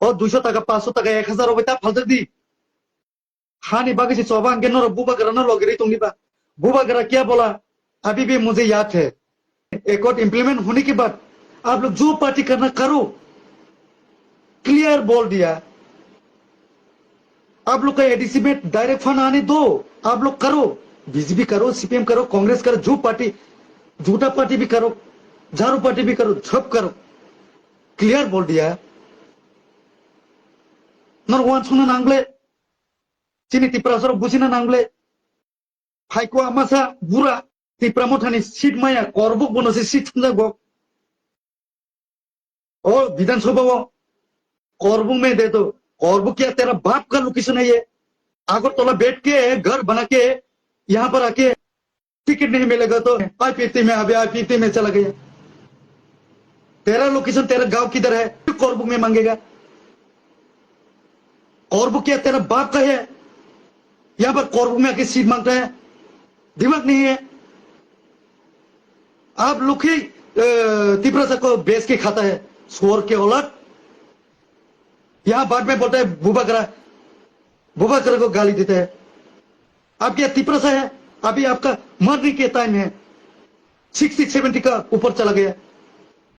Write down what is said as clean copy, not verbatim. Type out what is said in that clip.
और 200 টাকা 500 টাকা 1000 रुपए ता फालतू दी हानि बाकी से चौबांग के नर बुबा करना लोगे तुंगी बा बुबा करा क्या बोला अभी भी मुझे याद है। एक और इंप्लीमेंट होने के बाद आप लोग जो पार्टी करना करो, क्लियर बोल दिया। आप लोग का एडीसी में डायरेक्ट फंड आने दो, आप लोग करो, बीजेपी करो, सीपीएम करो, कांग्रेस करो, जो पार्टी झूठा पार्टी भी करो, झाड़ू पार्टी भी करो, सब करो, क्लियर बोल दिया। नर वन सुना नांगले चिनी तिप्रासर बुझिना नांगले फाइको आमासा बुरा तिप्रा मोठानी सीट माया करबुक बनोसे सीट जागो ओ विधानसभा वो करबुक में दे दो। करबुक क्या तेरा बाप का लोकेशन है ये? आगरतला बैठ के घर बना के यहाँ पर आके टिकट नहीं मिलेगा तो आईपीएफटी में अभी आईपीएफटी में चला गया। तेरा लोकेशन तेरा गांव किधर है? करबुक में मांगेगा। करबुक क्या तेरा बाप का है? यहाँ पर करबुक में आके सीट मांगता है, दिमाग नहीं है। आप लोग ही तिपरा को बेच के खाता है शोर के औलाद। यहाँ बाद में बोलता है बुबा करा को गाली देता है। आप क्या तिपरा है? अभी आपका मरने के टाइम है, 60-70 का ऊपर चला गया।